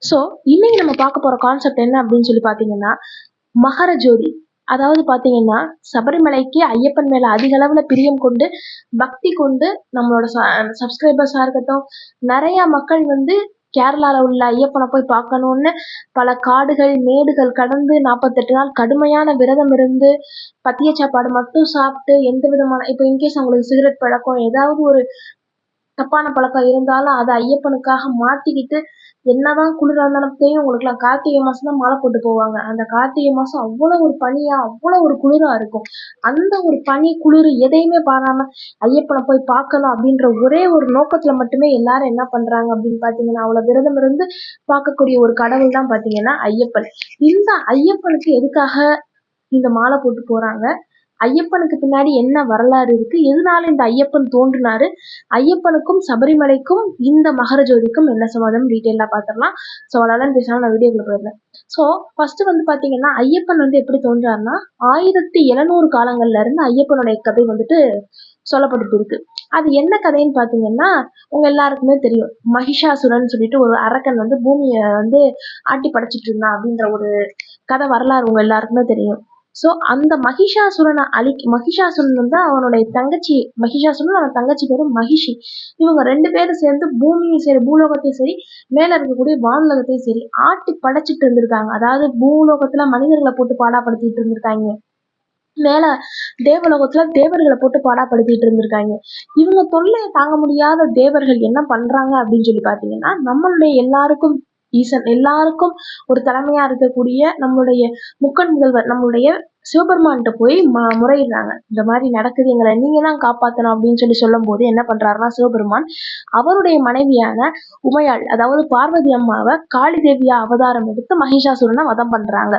So இன்னைக்கு நம்ம பார்க்க போற கான்செப்ட் என்ன அப்படின்னு சொல்லி பார்த்தீங்கன்னா, மகர ஜோதி. அதாவது பார்த்தீங்கன்னா, சபரிமலைக்கு ஐயப்பன் மேல அதிக அளவுல பிரியம் கொண்டு, பக்தி கொண்டு நம்மளோட சப்ஸ்கிரைபர்ஸா இருக்கட்டும், நிறைய மக்கள் வந்து கேரளால உள்ள ஐயப்பனை போய் பார்க்கணும்னு பல காடுகள், மேடுகள் கடந்து 48 நாள் கடுமையான விரதம் இருந்து, பத்திய சாப்பாடு மட்டும் சாப்பிட்டு எந்த விதமான இப்போ இன்கேஸ் அவங்களுக்கு சிகரெட் பழக்கம் ஏதாவது ஒரு தப்பான பழக்கம் இருந்தாலும் அதை ஐயப்பனுக்காக மாத்திக்கிட்டு என்னதான் குளிரா இருந்தாலும் தெரியும் உங்களுக்குலாம் கார்த்திகை மாசம் தான் மாலை போட்டு போவாங்க. அந்த கார்த்திகை மாசம் அவ்வளவு ஒரு பனியா அவ்வளவு ஒரு குளிரா இருக்கும். அந்த ஒரு பனி குளிர் எதையுமே பாராம ஐயப்பனை போய் பார்க்கணும் அப்படின்ற ஒரே ஒரு நோக்கத்துல மட்டுமே எல்லாரும் என்ன பண்றாங்க அப்படின்னு பாத்தீங்கன்னா, அவ்வளவு விரதம் இருந்து பார்க்கக்கூடிய ஒரு கடவுள் தான் பாத்தீங்கன்னா ஐயப்பன். இந்த ஐயப்பனுக்கு எதுக்காக இந்த மாலை போட்டு போறாங்க, ஐயப்பனுக்கு பின்னாடி என்ன வரலாறு இருக்கு, எதனால இந்த ஐயப்பன் தோன்றினாரு, ஐயப்பனுக்கும் சபரிமலைக்கும் இந்த மகர ஜோதிக்கும் என்ன சம்மதம் டீட்டெயிலாக பார்த்துடலாம். ஸோ அதெல்லாம் பேசாமல் நான் வீடியோக்குள்ள போயிருந்தேன். ஸோ ஃபர்ஸ்ட் வந்து பார்த்தீங்கன்னா, ஐயப்பன் வந்து எப்படி தோன்றாருன்னா 1700 காலங்கள்ல இருந்து ஐயப்பனுடைய கதை வந்துட்டு சொல்லப்பட்டு இருக்கு. அது என்ன கதைன்னு பார்த்தீங்கன்னா, உங்க எல்லாருக்குமே தெரியும், மகிஷாசுரன் சொல்லிட்டு ஒரு அரக்கன் வந்து பூமியை வந்து ஆட்டி படைச்சிட்டு இருந்தான் அப்படின்ற ஒரு கதை வரலாறு உங்க எல்லாருக்குமே தெரியும். ஸோ அந்த மகிஷாசுரன் வந்து அவனுடைய தங்கச்சி, மகிஷாசுரன் அவன் தங்கச்சி பேரு மகிஷி. இவங்க 2 பேரும் சேர்ந்து பூமியும் சரி பூலோகத்தையும் சரி மேல இருக்கக்கூடிய வானுலகத்தையும் சரி ஆட்டி படைச்சிட்டு இருந்திருக்காங்க. அதாவது பூலோகத்துல மனிதர்களை போட்டு பாடாப்படுத்திட்டு இருந்திருக்காங்க, மேல தேவலோகத்துல தேவர்களை போட்டு பாடாப்படுத்திட்டு இருந்திருக்காங்க. இவங்க தொல்லையை தாங்க முடியாத தேவர்கள் என்ன பண்றாங்க அப்படின்னு சொல்லி பாத்தீங்கன்னா, நம்மளுடைய எல்லாருக்கும் ஈசன், எல்லாருக்கும் ஒரு தலைமையா இருக்கக்கூடிய நம்மளுடைய முக்கன் முதல்வர் நம்மளுடைய சிவபெருமான்கிட்ட போய் முறையிடுறாங்க. இந்த மாதிரி நடக்குது, எங்களை நீங்க தான் காப்பாற்றணும் அப்படின்னு சொல்லி சொல்லும் போது என்ன பண்றாருன்னா, சிவபெருமான் அவருடைய மனைவியான உமையாள் அதாவது பார்வதி அம்மாவை காளி தேவியா அவதாரம் எடுத்து மகிஷாசுரனை வதம் பண்றாங்க.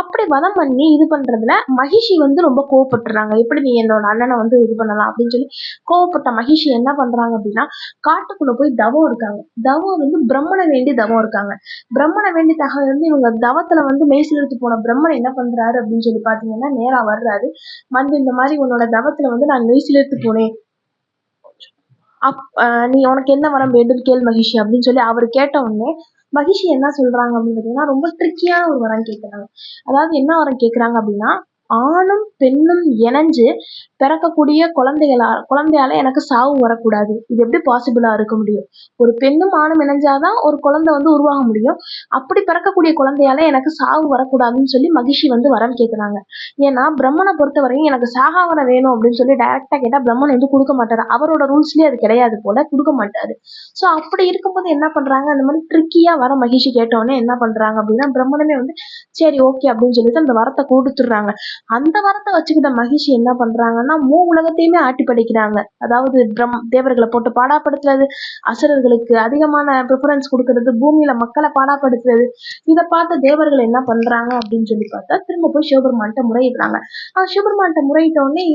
அப்படி வதம் பண்ணி இது பண்றதுல மகிஷி வந்து ரொம்ப கோவப்பட்டுறாங்க. எப்படி நீ என்னோட அண்ணனை வந்து இது பண்ணலாம் அப்படின்னு சொல்லி கோவப்பட்ட மகிஷி என்ன பண்றாங்க அப்படின்னா, காட்டுக்குள்ள போய் தவம் இருக்காங்க. தவம் வந்து பிரம்மனை வேண்டி தவம் இருக்காங்க. பிரம்மனை வேண்டி வந்து இவங்க தவத்துல வந்து மெய்சிலிருத்து போன பிரம்மன் என்ன பண்றாரு அப்படின்னு சொல்லி பாத்தீங்கன்னா, நேரா வர்றாரு. வந்து இந்த மாதிரி உன்னோட தவத்துல வந்து நான் மெய்சிலிருத்து போனேன், நீ உனக்கு என்ன வரம் வேண்டும் கேள் மகிஷி அப்படின்னு சொல்லி அவர் கேட்ட உடனே மகிஷி என்ன சொல்றாங்க அப்படின்னு பாத்தீங்கன்னா, ரொம்ப ட்ரிக்கியான ஒரு வரம் கேட்கிறாங்க. அதாவது என்ன வரம் கேட்கிறாங்க அப்படின்னா, ஆணும் பெண்ணும் இணைஞ்சு பிறக்கக்கூடிய குழந்தையால எனக்கு சாவு வரக்கூடாது. இது எப்படி பாசிபிளா இருக்க முடியும்? ஒரு பெண்ணும் ஆணும் இணைஞ்சாதான் ஒரு குழந்தை வந்து உருவாக முடியும். அப்படி பிறக்கக்கூடிய குழந்தையால எனக்கு சாவு வரக்கூடாதுன்னு சொல்லி மகிஷி வந்து வரம் கேட்கிறாங்க. ஏன்னா பிரம்மனை பொறுத்தவரையும் எனக்கு சாகாவரம் வேணும் அப்படின்னு சொல்லி டைரக்டா கேட்டா பிரம்மன் வந்து கொடுக்க மாட்டாரு. அவரோட ரூல்ஸ்லயே அது கிடையாது போல, கொடுக்க மாட்டாரு. ஸோ அப்படி இருக்கும்போது என்ன பண்றாங்க, அந்த மாதிரி ட்ரிக்கியா வர மகிஷி கேட்டோடனே என்ன பண்றாங்க அப்படின்னா, பிரம்மனுமே வந்து சரி ஓகே அப்படின்னு சொல்லிட்டு அந்த வரத்தை கொடுத்துடுறாங்க. அந்த வரத்தை வச்சுக்கிட்ட மகிஷி என்ன பண்றாங்கன்னா, உலகத்தையுமே ஆட்டி படைக்கிறாங்க. அதாவது தேவர்களை போட்டு பாடாப்படுத்துறது, அசுரர்களுக்கு அதிகமான ப்ரிஃபரன்ஸ் கொடுக்கறது, பூமியில மக்களை பாடாப்படுத்துறது. இதை பார்த்த தேவர்கள் என்ன பண்றாங்க அப்படின்னு சொல்லி பார்த்தா, திரும்ப போய் சிவபெருமான்கிட்ட முறையிடுறாங்க. சிவபெருமான்கிட்ட முறையிட்ட உடனே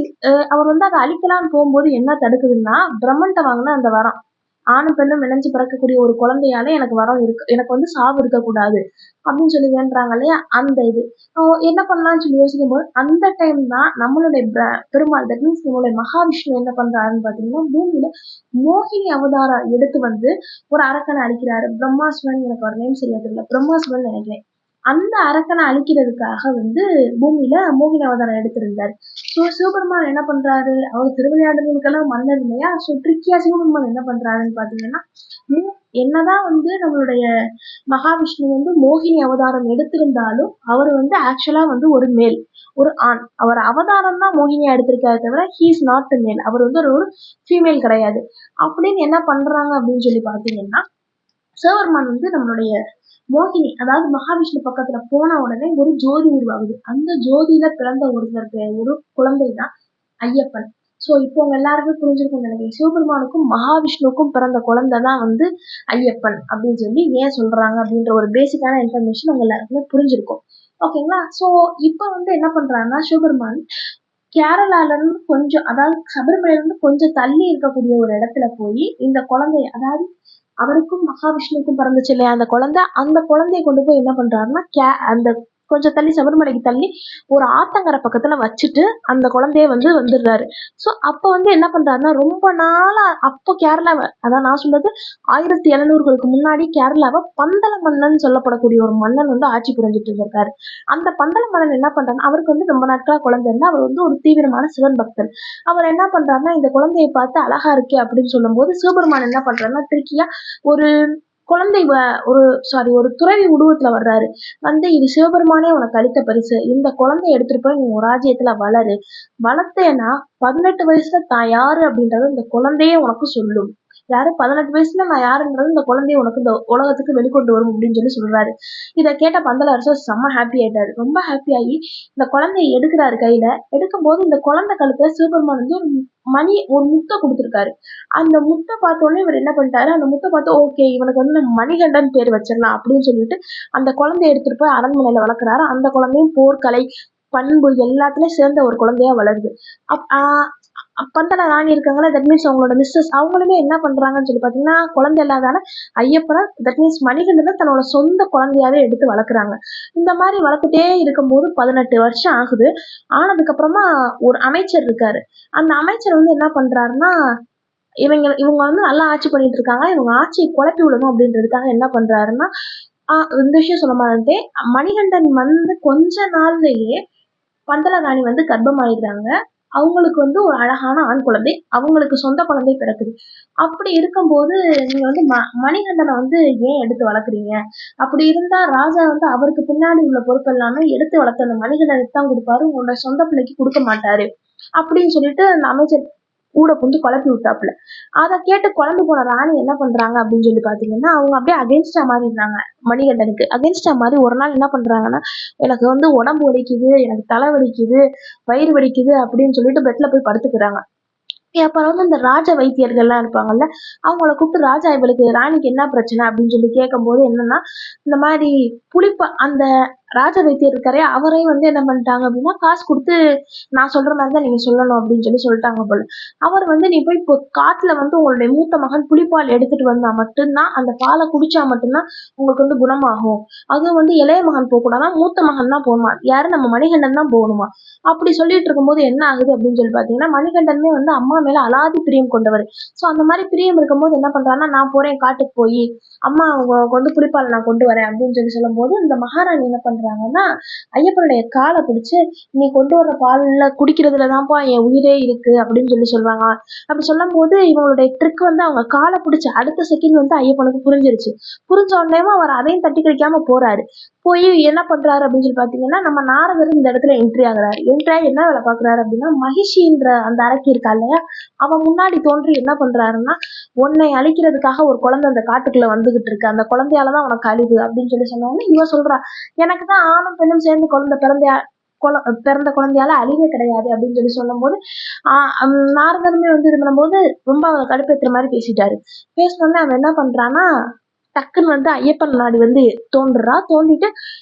அவர் வந்து அதை அழிக்கலான்னு போகும்போது என்ன தடுக்குதுன்னா, பிரம்மன்ட்ட வாங்கின அந்த வரம், ஆணும் பெண்ணும் இணைஞ்சு பிறக்கக்கூடிய ஒரு குழந்தையால எனக்கு வரம் இருக்கு, எனக்கு வந்து சாவு இருக்கக்கூடாது அப்படின்னு சொல்லி வேண்டுறாங்க இல்லையா, அந்த இது என்ன பண்ணலாம்னு சொல்லி யோசிக்கும் போது அந்த டைம் தான் நம்மளுடைய பெருமாள், தட் மீன்ஸ் நம்மளுடைய மகாவிஷ்ணு என்ன பண்றாருன்னு பாத்தீங்கன்னா, பூமியில மோகினி அவதாரம் எடுத்து வந்து ஒரு அரக்கனை அழிக்கிறாரு. பிரம்மாசுரன், எனக்கு ஒரு நேம் சரியா தெரியல, பிரம்மாசுரன் நினைக்கிறேன். அந்த அரக்கனை அழிக்கிறதுக்காக வந்து பூமியில மோகினி அவதாரம் எடுத்திருந்தாரு. ஸோ சிவபெருமான் என்ன பண்றாரு, அவர் திருவிளையாடுகளுக்கெல்லாம் மன்னர் இல்லையா, ஸோ ட்ரிக்கியா சிவபெருமான் என்ன பண்றாருன்னு பாத்தீங்கன்னா, என்னதான் வந்து நம்மளுடைய மகாவிஷ்ணு வந்து மோகினி அவதாரம் எடுத்திருந்தாலும் அவர் வந்து ஆக்சுவலா வந்து ஒரு மேல், ஒரு ஆண். அவர் அவதாரம் தான் மோகினியா எடுத்திருக்காரு தவிர ஹீ இஸ் நாட் அ மேல், அவர் வந்து ஒரு ஃபீமேல் கிடையாது. அப்படின்னு என்ன பண்றாங்க அப்படின்னு சொல்லி பாத்தீங்கன்னா, சிவபெருமான் வந்து நம்மளுடைய மோகினி அதாவது மகாவிஷ்ணு பக்கத்துல போன உடனே ஒரு ஜோதி உருவாகுது. அந்த ஜோதியில பிறந்த ஒரு குழந்தை தான் ஐயப்பன். ஸோ இப்போ உங்க எல்லாருக்கும் புரிஞ்சிருக்கும்னு நினைக்கிறேன். சிவபெருமானுக்கும் மகாவிஷ்ணுவுக்கும் பிறந்த குழந்தை தான் வந்து ஐயப்பன் அப்படின்னு சொல்லி ஏன் சொல்றாங்க அப்படின்ற ஒரு பேசிக்கான இன்ஃபர்மேஷன் உங்க எல்லாருக்குமே புரிஞ்சிருக்கும். ஓகேங்களா? ஸோ இப்போ வந்து என்ன பண்றாங்கன்னா, சிவபெருமான் கேரளால இருந்து கொஞ்சம், அதாவது சபரிமலையில இருந்து கொஞ்சம் தள்ளி இருக்கக்கூடிய ஒரு இடத்துல போய் இந்த குழந்தைய, அதாவது அவருக்கும் மகாவிஷ்ணுவுக்கும் பிறந்துச்சு இல்லையா அந்த குழந்தை, அந்த குழந்தைய கொண்டு போய் என்ன பண்றாருன்னா அந்த கொஞ்சம் தள்ளி சபரிமலைக்கு தள்ளி ஒரு ஆத்தங்கரை பக்கத்துல வச்சுட்டு அந்த குழந்தைய வந்துடுறாரு. ஸோ அப்போ என்ன பண்றாருன்னா, ரொம்ப நாளா அப்போ கேரளாவை, அதான் நான் சொல்றது 1700களுக்கு முன்னாடி கேரளாவை பந்தல மன்னன் சொல்லப்படக்கூடிய ஒரு மன்னன் ஆட்சி புரிஞ்சிட்டு இருந்திருக்காரு. அந்த பந்தல மன்னன் என்ன பண்றாருன்னா, அவருக்கு ரொம்ப நாட்களா குழந்தை இருந்தா, அவர் ஒரு தீவிரமான சிவன் பக்தர். அவர் என்ன பண்றாருன்னா, இந்த குழந்தையை பார்த்து அழகா இருக்கே அப்படின்னு சொல்லும் போது சிவபெருமான் என்ன பண்றாருன்னா, திருக்கியா ஒரு குழந்தை ஒரு துறவி உருவத்துல வர்றாரு. இது சிவபெருமானே உனக்கு அளித்த பரிசு. இந்த குழந்தைய எடுத்துட்டு போய் நீ உன் ராஜ்யத்துல வளர்த்தேன்னா 18 வயசுல தான் யாரு அப்படின்றது இந்த குழந்தையே உனக்கு சொல்லும். யாரு 18 வயசுல நான் யாருன்றது இந்த குழந்தைய உனக்கு இந்த உலகத்துக்கு வெளிக்கொண்டு வரும் அப்படின்னு சொல்றாரு. இதை கேட்ட பந்தல அரசர் செம்ம ஹாப்பி ஆயிட்டாரு. ரொம்ப ஹாப்பி ஆகி இந்த குழந்தைய எடுக்கிறாரு கையில. எடுக்கும் போது இந்த குழந்தை கழுத்துல சிவபெருமான் ஒரு முத்தை கொடுத்துருக்காரு. அந்த முத்தை பார்த்தோன்னே இவர் என்ன பண்ணிட்டாரு, அந்த முத்தை பார்த்து ஓகே இவனுக்கு நம்ம மணிகண்டன் பேர் வச்சிடலாம் அப்படின்னு சொல்லிட்டு அந்த குழந்தைய எடுத்துட்டு போய் அரண்மனையில வளர்க்குறாரு. அந்த குழந்தையும் போர்க்கலை பண்பு எல்லாத்துலயும் சேர்ந்த ஒரு குழந்தையா வளருது. பந்தல ராணி இருக்காங்களா, தட் மீன்ஸ் அவங்களோட மிஸ்ஸஸ், அவங்களுமே என்ன பண்றாங்கன்னு சொல்லி பாத்தீங்கன்னா, குழந்தை இல்லாதால ஐயப்பனை தட் மீன்ஸ் மணிகண்டன் தன்னோட சொந்த குழந்தையாவே எடுத்து வளர்க்குறாங்க. இந்த மாதிரி வளர்த்துட்டே இருக்கும்போது 18 வருஷம் ஆகுது. ஆனதுக்கு அப்புறமா ஒரு அமைச்சர் இருக்காரு. அந்த அமைச்சர் என்ன பண்றாருன்னா, இவங்க நல்லா ஆட்சி பண்ணிட்டு இருக்காங்க, இவங்க ஆட்சியை குழப்பி விடணும் அப்படின்றதுக்காக என்ன பண்றாருன்னா, இந்த விஷயம் சொல்ல மாதிரி மணிகண்டன் கொஞ்ச நாள்லயே பந்தல ராணி கர்ப்பமாயிடுறாங்க. அவங்களுக்கு ஒரு அழகான ஆண் குழந்தை, அவங்களுக்கு சொந்த குழந்தை பிறக்குது. அப்படி இருக்கும்போது நீங்க மணிகண்டனை ஏன் எடுத்து வளர்க்குறீங்க? அப்படி இருந்தா ராஜா அவருக்கு பின்னாடி உள்ள பொறுப்பு எல்லாமே எடுத்து வளர்த்த அந்த மணிகண்டனுக்கு தான் கொடுப்பாரு, உங்களோட சொந்த பிள்ளைக்கு கொடுக்க மாட்டாரு அப்படின்னு சொல்லிட்டு அந்த அமைச்சர் கூட குழப்பி விட்டாப்புல. அதை கேட்டு குழம்பு போன ராணி என்ன பண்றாங்க அப்படின்னு சொல்லி பாத்தீங்கன்னா, அவங்க அப்படியே அகேன்ஸ்டா மாறிடுறாங்க. மணிகண்டனுக்கு அகேன்ஸ்டா மாதிரி ஒரு நாள் என்ன பண்றாங்கன்னா, எனக்கு உடம்பு வலிக்குது, எனக்கு தலை வலிக்குது, வயிறு வலிக்குது அப்படின்னு சொல்லிட்டு பெட்ல போய் படுத்துக்கிறாங்க. அப்புறம் இந்த ராஜ வைத்தியர்கள்லாம் இருப்பாங்கல்ல, அவங்கள கூப்பிட்டு ராஜா இவளுக்கு ராணிக்கு என்ன பிரச்சனை அப்படின்னு சொல்லி கேட்கும்போது என்னன்னா, இந்த மாதிரி அந்த ராஜ வைத்தியர் இருக்காரே அவரையும் என்ன பண்ணிட்டாங்க அப்படின்னா, காசு கொடுத்து நான் சொல்ற மாதிரிதான் நீங்க சொல்லணும் அப்படின்னு சொல்லிட்டாங்க போல. அவர் நீ போய் இப்போ காட்டுல உங்களுடைய மூத்த மகன் புலிப்பால் எடுத்துட்டு வந்தா மட்டும்தான், அந்த பாலை குடிச்சா மட்டும்தான் உங்களுக்கு குணமாகும். அதுவும் இளைய மகன் போக கூடாதா, மூத்த மகன் தான் போகணுமா, யாரு நம்ம மணிகண்டன் தான் போகணுமா. அப்படி சொல்லிட்டு இருக்கும்போது என்ன ஆகுது அப்படின்னு சொல்லி பாத்தீங்கன்னா, மணிகண்டனுமே அம்மா மேல அலாதி பிரியம் கொண்டவர். சோ அந்த மாதிரி பிரியம் இருக்கும்போது என்ன பண்றாங்கன்னா, நான் போறேன் காட்டுக்கு போய் அம்மா அவங்க புலிப்பால் நான் கொண்டு வரேன் அப்படின்னு சொல்லும் போது இந்த மகாராணி என்ன பண்றாங்கன்னா, ஐயப்பனுடைய காலை பிடிச்சு நீ கொண்டு வர்ற பால்ல குடிக்கிறதுலதான்ப்பா என் உயிரே இருக்கு அப்படின்னு சொல்றாங்க. அப்படி சொல்லும் போது இவங்களுடைய ட்ரிக் அவங்க காலை பிடிச்ச அடுத்த செகண்ட் ஐயப்பனுக்கு புரிஞ்சிருச்சு. புரிஞ்ச உடனே அவர் அதையும் தட்டி கழிக்காம போறாரு. போய் என்ன பண்றாரு அப்படின்னு சொல்லி பாத்தீங்கன்னா, நம்ம நாரதர் இந்த இடத்துல என்ட்ரி ஆகுறாரு. என்ட்ரி ஆகி என்ன வேலை பாக்குறாரு அப்படின்னா, மகிஷின்ற அந்த அரக்கி இருக்கா இல்லையா, அவன் முன்னாடி தோன்றி என்ன பண்றாருன்னா, உன்னை அழிக்கிறதுக்காக ஒரு குழந்தை அந்த காட்டுக்குள்ள வந்துகிட்டு இருக்கு, அந்த குழந்தையாலதான் உனக்கு அழிவு அப்படின்னு சொன்னோன்னு இவ சொல்றா, எனக்குதான் ஆணும் பெண்ணும் சேர்ந்து பிறந்த குழந்தையால அழிவே கிடையாது அப்படின்னு சொல்லும் போது நாரதருமே இது பண்ணும்போது ரொம்ப கடுப்பேத்துற மாதிரி பேசிட்டாரு. பேசினோடனே அவன் என்ன பண்றான்னா, டக்குன்னு ஐயப்பன் முன்னாடி தோண்டிட்டு,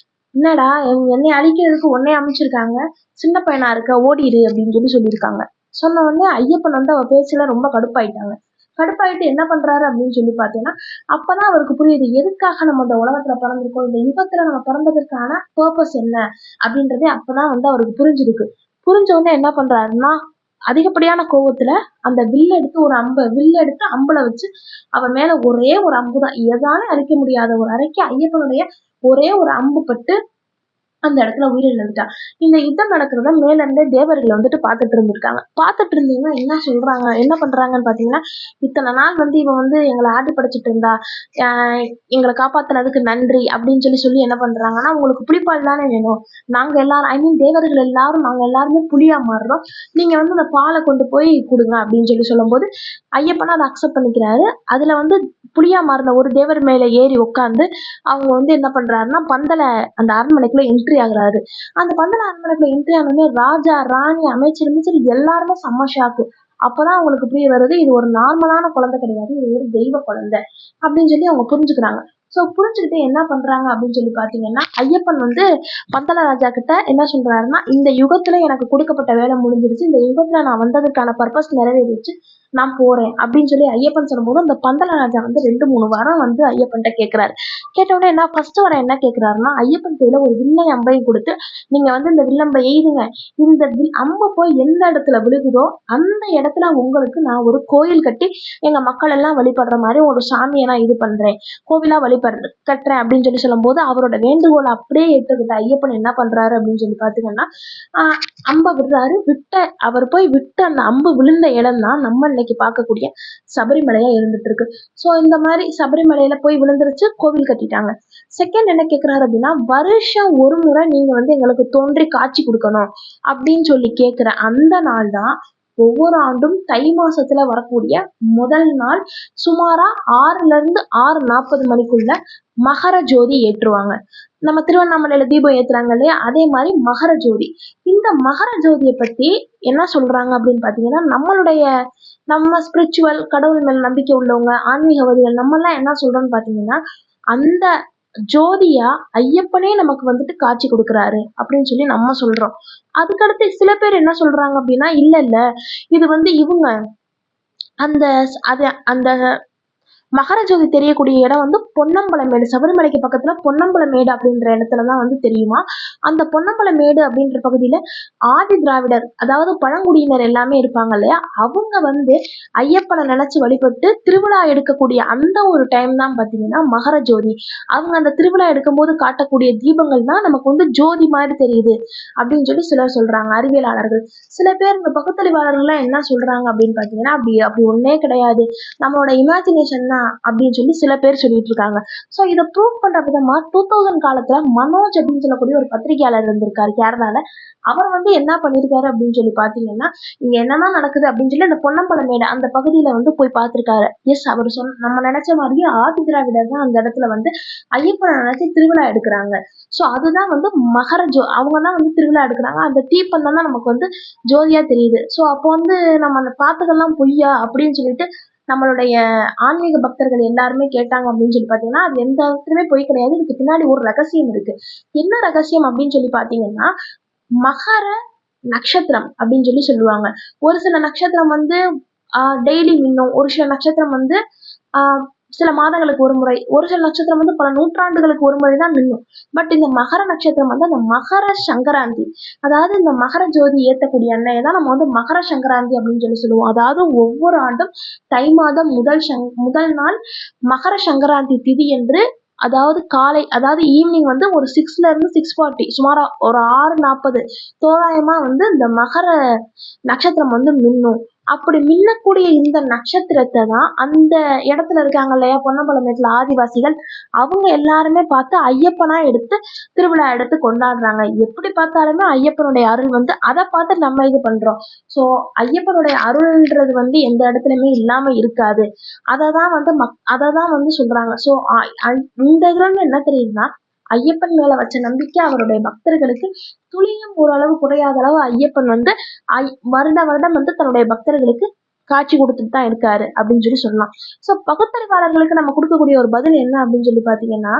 என்னடா என்னை அழிக்கிறதுக்கு உன்னை அமைச்சிருக்காங்க, சின்ன பையனா இருக்க ஓடிடு அப்படின்னு சொல்லியிருக்காங்க. சொன்ன உடனே ஐயப்பன் அவ பேச்சுல ரொம்ப கடுப்பாயிட்டாங்க. கடுப்பாயிட்டு என்ன பண்றாரு அப்படின்னு சொல்லி பாத்தீங்கன்னா, அப்பதான் அவருக்கு புரியுது எதுக்காக நம்ம இந்த உலகத்துல பிறந்திருக்கோம், இந்த யுகத்துல நம்ம பிறந்ததற்கான பர்பஸ் என்ன அப்படின்றதே அப்பதான் அவருக்கு புரிஞ்சிருக்கு. புரிஞ்ச உடனே என்ன பண்றாருன்னா, அதிகப்படியான கோவத்துல அந்த வில்ல எடுத்து அம்புல வச்சு அவன் மேல ஒரே ஒரு அம்புதான், எதாலும் அழிக்க முடியாத ஒரு அறைக்கு ஐயப்பனுடைய ஒரே ஒரு அம்பு பட்டு அந்த இடத்துல உயிரிழந்துட்டா. இந்த யுத்தம் நடக்கிறத மேல இருந்தே தேவர்கள் பாத்துட்டு இருந்திருக்காங்க. பாத்துட்டு இருந்தீங்கன்னா என்ன பண்றாங்கன்னு பாத்தீங்கன்னா, இத்தனை நாள் இவன் எங்களை ஆட்டி படைச்சிட்டு இருந்தா, எங்களை காப்பாத்தினதுக்கு நன்றி அப்படின்னு சொல்லி என்ன பண்றாங்கன்னா, உங்களுக்கு புலிப்பால் தானே வேணும், நாங்க எல்லாரும் தேவர்கள் எல்லாரும் நாங்க எல்லாருமே புலியா மாறுறோம், நீங்க அந்த பாலை கொண்டு போய் கொடுங்க அப்படின்னு சொல்லும் போது ஐயப்பனா அதை அக்செப்ட் பண்ணிக்கிறாரு. அதுல புலியா மாறின ஒரு தேவர் மேல ஏறி உட்காந்து அவங்க என்ன பண்றாருன்னா, பந்தல அந்த அரண்மனைக்குள்ள என்ட்ரி ஆகுறாரு. அந்த பந்தல அரண்மனைக்குள்ள என்ட்ரி ஆனோடனே ராஜா ராணி அமைச்சர் எல்லாருமே செம்ம ஷாக்கு. அப்பதான் அவங்களுக்கு புரிய வருது, இது ஒரு நார்மலான குழந்தை கிடையாது, இது ஒரு தெய்வ குழந்தை அப்படின்னு அவங்க புரிஞ்சுக்கிறாங்க. சோ புரிஞ்சுக்கிட்டு என்ன பண்றாங்க அப்படின்னு சொல்லி பாத்தீங்கன்னா, ஐயப்பன் பந்தல ராஜா கிட்ட என்ன சொல்றாருன்னா, இந்த யுகத்துல எனக்கு கொடுக்கப்பட்ட வேலை முடிஞ்சிருச்சு, இந்த யுகத்துல நான் வந்ததுக்கான பர்பஸ் நிறைவேறிச்சு, நான் போறேன் அப்படின்னு சொல்லி ஐயப்பன் சொல்லும்போது அந்த பந்தலராஜா வந்து 2-3 வரம் வந்து ஐயப்பன்ட்ட கேட்கிறாரு. கேட்டவுடனே என்ன ஃபர்ஸ்ட் வரம் என்ன கேட்கிறாருன்னா, ஐயப்பன் கையில ஒரு வில்லையும் அம்பையும் கொடுத்து, நீங்க வந்து இந்த வில்லம்பை எய்துங்க. இந்த அம்பு போய் எந்த இடத்துல விழுகுதோ அந்த இடத்துல உங்களுக்கு நான் ஒரு கோயில் கட்டி எங்க மக்கள் எல்லாம் வழிபடுற மாதிரி ஒரு சாமியை நான் இது பண்றேன், கோவிலா கட்டுறேன் அப்படின்னு சொல்லி சொல்லும்போது அவரோட வேண்டுகோளை அப்படியே ஏற்றுக்கிட்ட ஐயப்பன் என்ன பண்றாரு அப்படின்னு சொல்லி பாத்தீங்கன்னா, அம்பை விடுறாரு. அவர் போய் விட்டு அந்த அம்பு விழுந்த இடம் தான் நம்ம இன்னைக்கு பார்க்கக்கூடிய சபரிமலையா இருந்துட்டு இருக்கு. ஸோ இந்த மாதிரி சபரிமலையில போய் விழுந்துருச்சு, கோவில் கட்டிட்டாங்க. செகண்ட் என்ன கேட்குறாரு அப்படின்னா, வருஷம் ஒரு முறை நீங்க வந்து எங்களுக்கு தோன்றி காட்சி கொடுக்கணும் அப்படின்னு சொல்லி கேட்குற அந்த நாள் தான் ஒவ்வொரு ஆண்டும் தை மாசத்துல வரக்கூடிய முதல் நாள் சுமாரா 6ல இருந்து 6:40 மணிக்குள்ள மகர ஜோதி ஏற்றுவாங்க. நம்ம திருவண்ணாமலையில தீபம் ஏத்துறாங்க இல்லையா, அதே மாதிரி மகர ஜோதி. இந்த மகர ஜோதியை பத்தி என்ன சொல்றாங்க அப்படின்னு பாத்தீங்கன்னா, நம்ம ஸ்பிரிச்சுவல் கடவுள் மேல நம்பிக்கை உள்ளவங்க, ஆன்மீகவாதிகள் நம்ம எல்லாம் என்ன சொல்றோம்னு பாத்தீங்கன்னா, அந்த ஜோதியா ஐயப்பனே நமக்கு வந்துட்டு காட்சி கொடுக்குறாரு அப்படின்னு சொல்லி நம்ம சொல்றோம். அதுக்கடுத்து சில பேர் என்ன சொல்றாங்க அப்படின்னா, இல்ல இது வந்து இவங்க அந்த அந்த மகர ஜோதி தெரியக்கூடிய இடம் வந்து பொன்னம்பலமேடு, சபரிமலைக்கு பக்கத்துல பொன்னம்பலமேடு அப்படின்ற இடத்துலதான் வந்து தெரியுமா. அந்த பொன்னம்பலமேடு அப்படின்ற பகுதியில ஆதி திராவிடர், அதாவது பழங்குடியினர் எல்லாமே இருப்பாங்க இல்லையா, அவங்க வந்து ஐயப்பனை நினைச்சு வழிபட்டு திருவிழா எடுக்கக்கூடிய அந்த ஒரு டைம் தான் பாத்தீங்கன்னா மகர ஜோதி. அவங்க அந்த திருவிழா எடுக்கும்போது காட்டக்கூடிய தீபங்கள் தான் நமக்கு வந்து ஜோதி மாதிரி தெரியுது அப்படின்னு சொல்லி சிலர் சொல்றாங்க, அறிவியலாளர்கள். சில பேர் இந்த பகுத்தறிவாளர்கள்லாம் என்ன சொல்றாங்க அப்படின்னு பாத்தீங்கன்னா, அப்படி அப்படி ஒன்னே கிடையாது, நம்மளோட இமேஜினேஷன் தான் அப்படின்னு சொல்லி சில பேர் சொல்லிட்டு இருக்காங்க. ஸோ இதை ப்ரூவ் பண்ற விதமா 2000 காலத்துல மனோஜ் அப்படின்னு சொல்லக்கூடிய ஒரு பத்திரிகையாளர் இருந்திருக்காரு கேரளால. அவர் வந்து என்ன பண்ணிருக்காரு அப்படின்னு சொல்லி பாத்தீங்கன்னா, இங்க என்னதான் நடக்குது அப்படின்னு சொல்லி அந்த பொன்னம்பலமேடு அந்த பகுதியில வந்து போய் பார்த்திருக்காரு. எஸ், அவர் நம்ம நினைச்ச மாதிரியே ஆதி திராவிடர் தான் அந்த இடத்துல வந்து ஐயப்பனை நினைச்சு திருவிழா எடுக்கிறாங்க. ஸோ அதுதான் வந்து அவங்க தான் வந்து திருவிழா எடுக்கிறாங்க. அந்த தீப்பந்தம் தான் நமக்கு வந்து ஜோதியா தெரியுது. ஸோ அப்போ வந்து நம்ம அந்த பார்த்ததெல்லாம் பொய்யா அப்படின்னு சொல்லிட்டு நம்மளுடைய ஆன்மீக பக்தர்கள் எல்லாருமே கேட்டாங்க அப்படின்னு சொல்லி பாத்தீங்கன்னா, அது எந்த இடத்துலயுமே பொய் கிடையாது. இதுக்கு பின்னாடி ஒரு ரகசியம் இருக்கு. என்ன ரகசியம் அப்படின்னு சொல்லி பாத்தீங்கன்னா, மகர நட்சத்திரம் அப்படின்னு சொல்லி சொல்லுவாங்க. ஒரு சில நட்சத்திரம் வந்து டெய்லி மின்னும், ஒரு சில நட்சத்திரம் வந்து சில மாதங்களுக்கு ஒரு முறை, ஒரு சில நட்சத்திரம் வந்து பல நூற்றாண்டுகளுக்கு ஒரு முறை தான் மின்னும். பட் இந்த மகர நட்சத்திரம் வந்து அந்த மகர சங்கராந்தி, அதாவது இந்த மகர ஜோதி ஏத்தக்கூடிய அன்னையை தான் நம்ம வந்து மகர சங்கராந்தி அப்படின்னு சொல்லி சொல்லுவோம். அதாவது ஒவ்வொரு ஆண்டும் தை மாதம் முதல் நாள் மகர சங்கராந்தி திதி என்று, அதாவது ஈவினிங் வந்து ஒரு 6ல இருந்து 6:40, சுமாரா ஒரு 6:40 தோராயமா வந்து இந்த மகர நட்சத்திரம் வந்து மின்னும். அப்படி மின்னக்கூடிய இந்த நட்சத்திரத்தை தான் அந்த இடத்துல இருக்காங்க இல்லையா பொன்னம்பலமேட்டுல ஆதிவாசிகள், அவங்க எல்லாருமே பார்த்து ஐயப்பனா எடுத்து திருவிழா எடுத்து கொண்டாடுறாங்க. எப்படி பார்த்தாலுமே ஐயப்பனுடைய அருள் வந்து அதை பார்த்து நம்ம இது பண்றோம். ஸோ ஐயப்பனுடைய அருள்ன்றது வந்து எந்த இடத்துலயுமே இல்லாம இருக்காது. அததான் வந்து சொல்றாங்க. ஸோ இந்த இதுல என்ன தெரியுதுன்னா, ஐயப்பன் மேல வச்ச நம்பிக்கை அவருடைய பக்தர்களுக்கு துளியும் ஓரளவு குறையாத அளவு ஐயப்பன் வந்து வருடம் வந்து தன்னுடைய பக்தர்களுக்கு காட்சி கொடுத்துட்டு தான் இருக்காரு அப்படின்னு சொல்லி சொல்லலாம். ஸோ பகுத்தறிவாளர்களுக்கு நம்ம கொடுக்கக்கூடிய ஒரு பதில் என்ன அப்படின்னு சொல்லி பாத்தீங்கன்னா,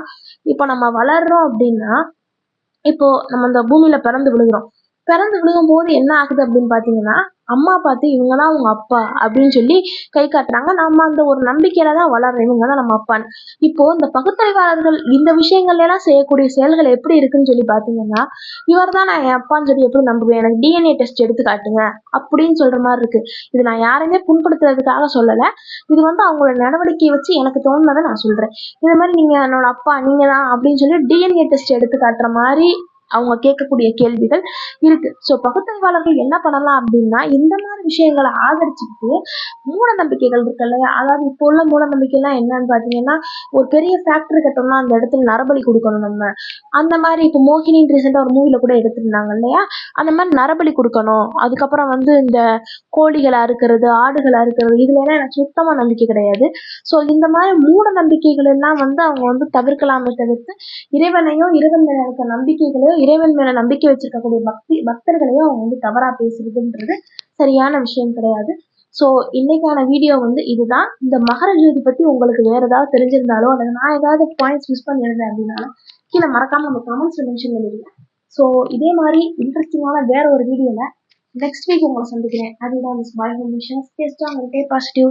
இப்போ நம்ம வளர்றோம் அப்படின்னா, இப்போ நம்ம இந்த பூமியில பிறந்து விழுகும் போது என்ன ஆகுது அப்படின்னு பாத்தீங்கன்னா, அம்மா பார்த்து இவங்கதான் உங்க அப்பா அப்படின்னு சொல்லி கை காட்டுறாங்க. நம்ம அந்த ஒரு நம்பிக்கையில தான் வளர்றோம், இவங்கதான் நம்ம அப்பான்னு. இப்போ இந்த பகுத்தறிவாளர்கள் இந்த விஷயங்கள்ல எல்லாம் செய்யக்கூடிய செயல்கள் எப்படி இருக்குன்னு சொல்லி பாத்தீங்கன்னா, இவர் தான் நான் என் அப்பான்னு சொல்லி எப்படி நம்புவேன், எனக்கு DNA டெஸ்ட் எடுத்து காட்டுங்க அப்படின்னு சொல்ற மாதிரி இருக்கு. இது நான் யாரையுமே புண்படுத்துறதுக்காக சொல்லல, இது வந்து அவங்களோட நடவடிக்கையை வச்சு எனக்கு தோணுனதை நான் சொல்றேன். இந்த மாதிரி நீங்க என்னோட அப்பா நீங்க தான் அப்படின்னு சொல்லி DNA டெஸ்ட் எடுத்து காட்டுற மாதிரி அவங்க கேட்கக்கூடிய கேள்விகள் இருக்கு. ஸோ பகுத்தறிவாளர்கள் என்ன பண்ணலாம் அப்படின்னா, இந்த மாதிரி விஷயங்களை ஆதரிச்சுட்டு மூட நம்பிக்கைகள் இருக்கு இல்லையா, அதாவது இப்போ உள்ள மூட நம்பிக்கைலாம் என்னன்னு பாத்தீங்கன்னா, ஒரு பெரிய ஃபேக்டரி கட்டணும்னா அந்த இடத்துல நரபலி கொடுக்கணும் நம்ம, அந்த மாதிரி இப்போ மோகினின்னு ரீசெண்டா ஒரு மூவில கூட எடுத்திருந்தாங்க இல்லையா, அந்த மாதிரி நரபலி கொடுக்கணும். அதுக்கப்புறம் வந்து இந்த கோழிகளா இருக்கிறது, ஆடுகளா இருக்கிறது, இதுல எல்லாம் எனக்கு சுத்தமா நம்பிக்கை கிடையாது. ஸோ இந்த மாதிரி மூட நம்பிக்கைகள் எல்லாம் வந்து அவங்க வந்து தவிர்க்கலாமே தவிர்த்து, இறைவனையும் இறைவன் மேல இருக்க நம்பிக்கைகளையும் இறைவன் மேல நம்பிக்கை வச்சிருக்கக்கூடிய பக்தர்களையும் அவங்க வந்து தவறா பேசுறதுன்றது சரியான விஷயம் கிடையாது. ஸோ இன்னைக்கான வீடியோ வந்து இதுதான். இந்த மகர ஜோதி பத்தி உங்களுக்கு வேற ஏதாவது தெரிஞ்சிருந்தாலோ அல்லது நான் ஏதாவது பாயிண்ட்ஸ் மிஸ் பண்ணியிருந்தேன் அப்படின்னாலும் கீழே மறக்காம நம்ம கமெண்ட்ஸ்ல மென்ஷன் பண்ணிடுங்க. ஸோ இதே மாதிரி இன்ட்ரெஸ்டிங்கான வேற ஒரு வீடியோல நெக்ஸ்ட் வீக் உங்களை சந்திக்கிறேன். அதுதான் மிஸ் பாய் ஹோம் விஷயம். Stay strong, stay positive.